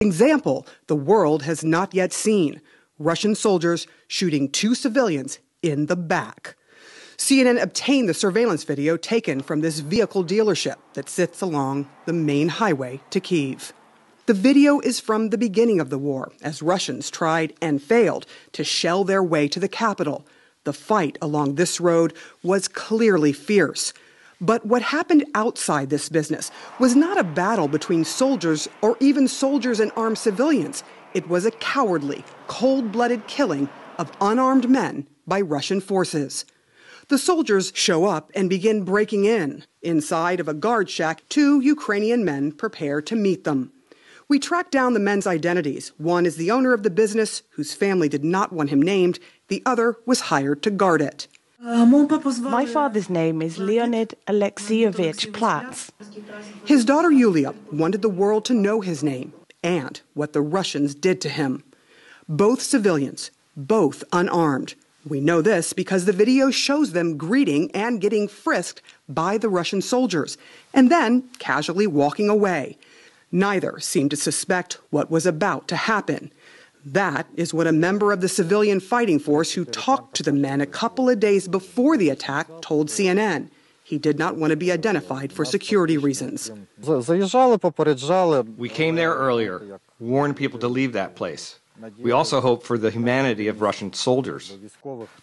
Example the world has not yet seen. Russian soldiers shooting 2 civilians in the back. CNN obtained the surveillance video taken from this vehicle dealership that sits along the main highway to Kyiv. The video is from the beginning of the war, as Russians tried and failed to shell their way to the capital. The fight along this road was clearly fierce. But what happened outside this business was not a battle between soldiers or even soldiers and armed civilians. It was a cowardly, cold-blooded killing of unarmed men by Russian forces. The soldiers show up and begin breaking in. Inside of a guard shack, 2 Ukrainian men prepare to meet them. We track down the men's identities. One is the owner of the business, whose family did not want him named. The other was hired to guard it. My father's name is Leonid Alexeyevich Platz. His daughter Yulia wanted the world to know his name and what the Russians did to him. Both civilians, both unarmed. We know this because the video shows them greeting and getting frisked by the Russian soldiers, and then casually walking away. Neither seemed to suspect what was about to happen. That is what a member of the civilian fighting force who talked to the men a couple of days before the attack told CNN. He did not want to be identified for security reasons. We came there earlier, warned people to leave that place. We also hope for the humanity of Russian soldiers.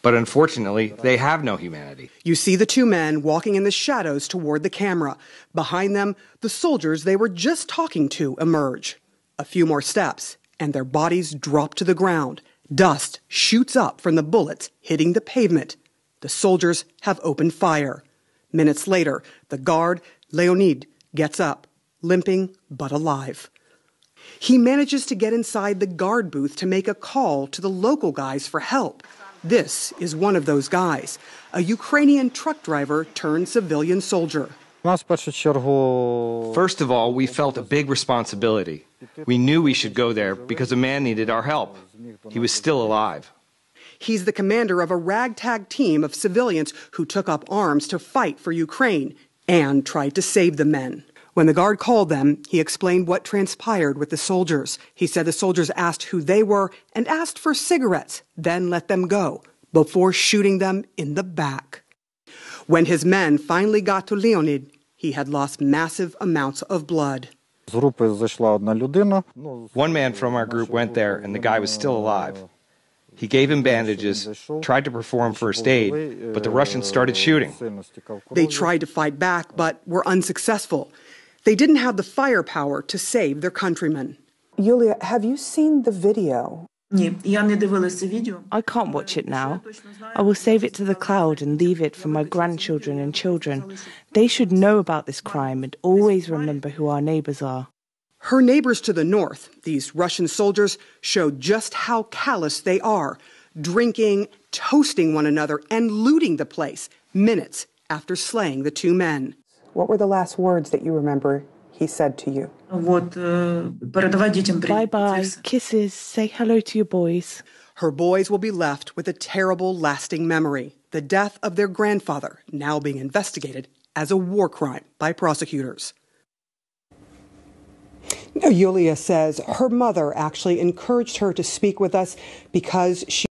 But unfortunately, they have no humanity. You see the 2 men walking in the shadows toward the camera. Behind them, the soldiers they were just talking to emerge. A few more steps, and their bodies drop to the ground. Dust shoots up from the bullets hitting the pavement. The soldiers have opened fire. Minutes later, the guard, Leonid, gets up, limping but alive. He manages to get inside the guard booth to make a call to the local guys for help. This is one of those guys, a Ukrainian truck driver turned civilian soldier. First of all, we felt a big responsibility. We knew we should go there because a man needed our help. He was still alive. He's the commander of a ragtag team of civilians who took up arms to fight for Ukraine and tried to save the men. When the guard called them, he explained what transpired with the soldiers. He said the soldiers asked who they were and asked for cigarettes, then let them go, before shooting them in the back. When his men finally got to Leonid, he had lost massive amounts of blood. One man from our group went there, and the guy was still alive. He gave him bandages, tried to perform first aid, but the Russians started shooting. They tried to fight back, but were unsuccessful. They didn't have the firepower to save their countrymen. Yulia, have you seen the video? I can't watch it now. I will save it to the cloud and leave it for my grandchildren and children. They should know about this crime and always remember who our neighbors are. Her neighbors to the north, these Russian soldiers, showed just how callous they are, drinking, toasting one another, and looting the place minutes after slaying the 2 men. What were the last words that you remember he said to you? Bye-bye, kisses, say hello to your boys. Her boys will be left with a terrible, lasting memory. The death of their grandfather, now being investigated as a war crime by prosecutors. Yulia says her mother actually encouraged her to speak with us because she